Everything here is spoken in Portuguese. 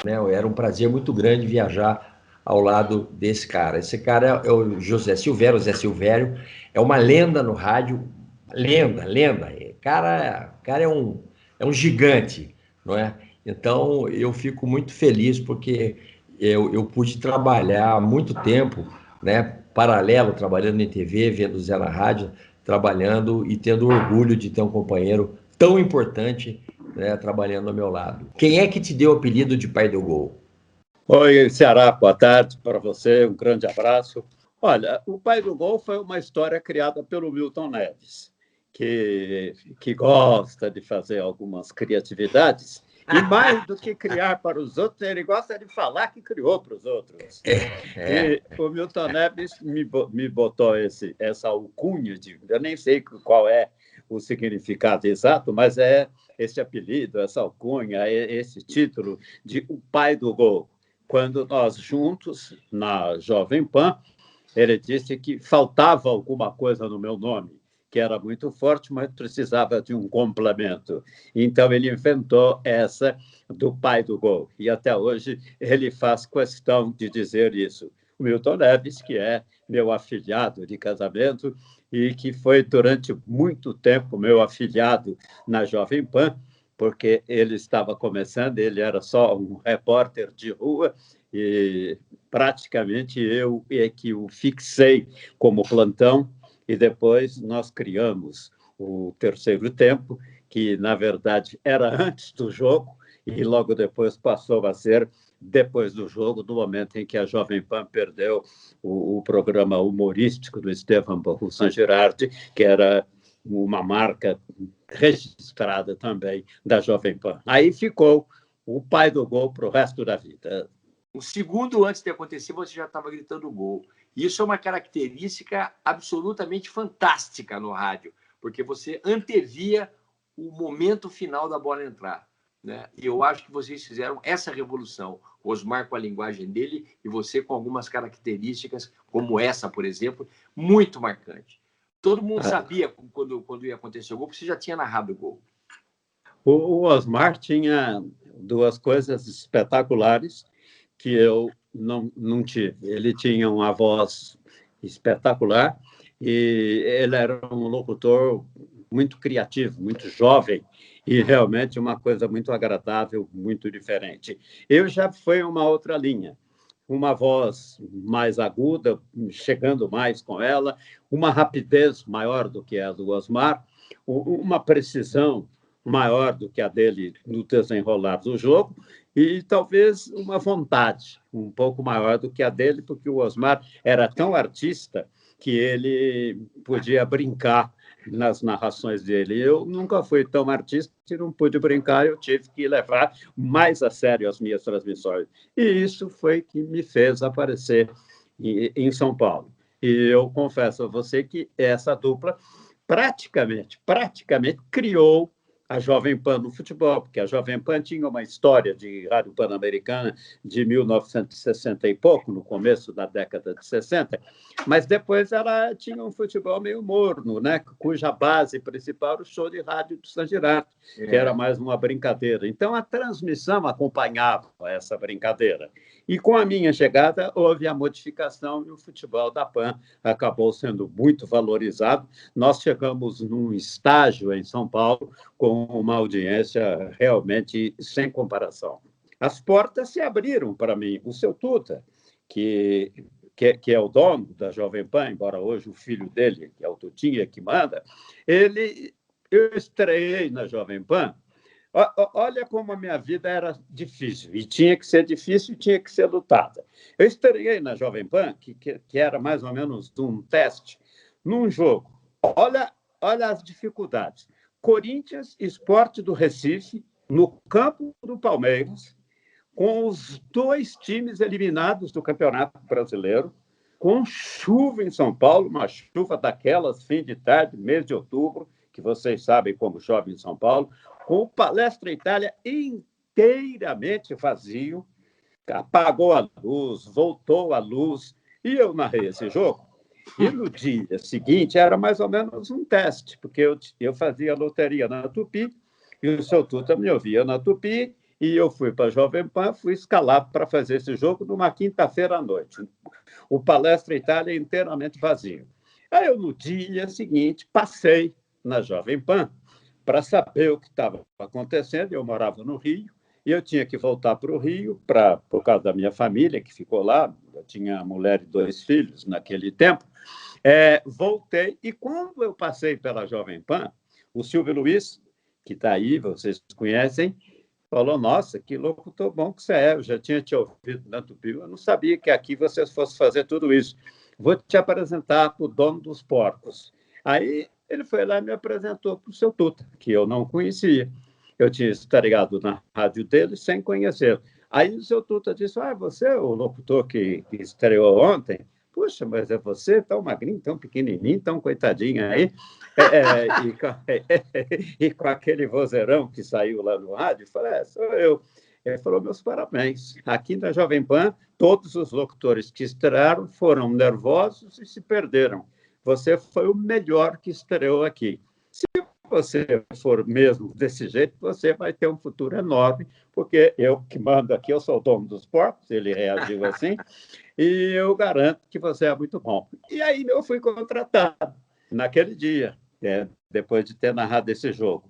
né? Era um prazer muito grande viajar ao lado desse cara. Esse cara é o José Silvério. O Zé Silvério é uma lenda no rádio, lenda, lenda. Cara é um gigante, não é? Então eu fico muito feliz porque eu pude trabalhar há muito tempo, né? Paralelo, trabalhando em TV, vendo o Zé na rádio, trabalhando e tendo orgulho de ter um companheiro tão importante, né, trabalhando ao meu lado. Quem é que te deu o apelido de pai do gol? Oi, Ceará, boa tarde para você, um grande abraço. Olha, o Pai do Gol foi uma história criada pelo Milton Neves, que gosta de fazer algumas criatividades, e mais do que criar para os outros, ele gosta de falar que criou para os outros. E o Milton Neves me botou essa alcunha, eu nem sei qual é o significado exato, mas é esse apelido, essa alcunha, esse título de o Pai do Gol. Quando nós juntos, na Jovem Pan, ele disse que faltava alguma coisa no meu nome, que era muito forte, mas precisava de um complemento. Então, ele inventou essa do pai do gol. E até hoje ele faz questão de dizer isso. O Milton Neves, que é meu afilhado de casamento e que foi durante muito tempo meu afilhado na Jovem Pan, porque ele estava começando, ele era só um repórter de rua e praticamente eu é que o fixei como plantão e depois nós criamos o Terceiro Tempo, que na verdade era antes do jogo e logo depois passou a ser depois do jogo, no momento em que a Jovem Pan perdeu o programa humorístico do Estevam San Girardi, que era uma marca registrada também da Jovem Pan. Aí ficou o pai do gol para o resto da vida. Um segundo antes de acontecer, você já estava gritando gol. Isso é uma característica absolutamente fantástica no rádio, porque você antevia o momento final da bola entrar, né? E eu acho que vocês fizeram essa revolução. O Osmar com a linguagem dele e você com algumas características, como essa, por exemplo, muito marcante. Todo mundo sabia quando ia acontecer o gol, porque você já tinha narrado o gol. O Osmar tinha duas coisas espetaculares que eu não tive. Ele tinha uma voz espetacular e ele era um locutor muito criativo, muito jovem e realmente uma coisa muito agradável, muito diferente. Eu já fui uma outra linha, uma voz mais aguda, chegando mais com ela, uma rapidez maior do que a do Osmar, uma precisão maior do que a dele no desenrolar do jogo e talvez uma vontade um pouco maior do que a dele, porque o Osmar era tão artista que ele podia brincar nas narrações dele. Eu nunca fui tão artista e não pude brincar, eu tive que levar mais a sério as minhas transmissões. E isso foi que me fez aparecer em São Paulo. E eu confesso a você que essa dupla praticamente criou a Jovem Pan no futebol, porque a Jovem Pan tinha uma história de rádio pan-americana de 1960 e pouco, no começo da década de 60, mas depois ela tinha um futebol meio morno, né? Cuja base principal era o show de rádio do San Girardi, que era mais uma brincadeira. Então, a transmissão acompanhava essa brincadeira. E com a minha chegada, houve a modificação e o futebol da PAN acabou sendo muito valorizado. Nós chegamos num estágio em São Paulo com uma audiência realmente sem comparação. As portas se abriram para mim. O seu Tuta, que é o dono da Jovem Pan, embora hoje o filho dele, que é o Tutinha, que manda, eu estreiei na Jovem Pan. Olha como a minha vida era difícil, e tinha que ser difícil e tinha que ser lutada. Eu estreiei na Jovem Pan, que era mais ou menos um teste, num jogo. Olha as dificuldades. Corinthians Sport do Recife, no campo do Palmeiras, com os dois times eliminados do Campeonato Brasileiro, com chuva em São Paulo, uma chuva daquelas, fim de tarde, mês de outubro, que vocês sabem como chove em São Paulo, com o Palestra Itália inteiramente vazio, apagou a luz, voltou a luz, e eu narrei esse jogo. E no dia seguinte era mais ou menos um teste, porque eu fazia loteria na Tupi, e o seu Tuta me ouvia na Tupi, e eu fui para a Jovem Pan, fui escalado para fazer esse jogo numa quinta-feira à noite. O Palestra Itália inteiramente vazio. Aí eu, no dia seguinte, passei na Jovem Pan para saber o que estava acontecendo. Eu morava no Rio e eu tinha que voltar para o Rio por causa da minha família, que ficou lá. Eu tinha mulher e 2 filhos naquele tempo. Voltei e, quando eu passei pela Jovem Pan, o Silvio Luiz, que está aí, vocês conhecem, falou: nossa, que locutor bom que você é, eu já tinha te ouvido na Tupi, eu não sabia que aqui vocês fossem fazer tudo isso. Vou te apresentar para o dono dos porcos. Aí ele foi lá e me apresentou para o seu Tuta, que eu não conhecia. Eu tinha estado ligado na rádio dele sem conhecê-lo. Aí o seu Tuta disse: você é o locutor que estreou ontem? Puxa, mas é você, tão magrinho, tão pequenininho, tão coitadinho aí, e com aquele vozeirão que saiu lá no rádio. Eu falei: sou eu. Ele falou: meus parabéns. Aqui na Jovem Pan, todos os locutores que estrearam foram nervosos e se perderam. Você foi o melhor que estreou aqui. Se você for mesmo desse jeito, você vai ter um futuro enorme, porque eu que mando aqui, eu sou o dono dos porcos, ele reagiu assim, e eu garanto que você é muito bom. E aí eu fui contratado naquele dia, depois de ter narrado esse jogo.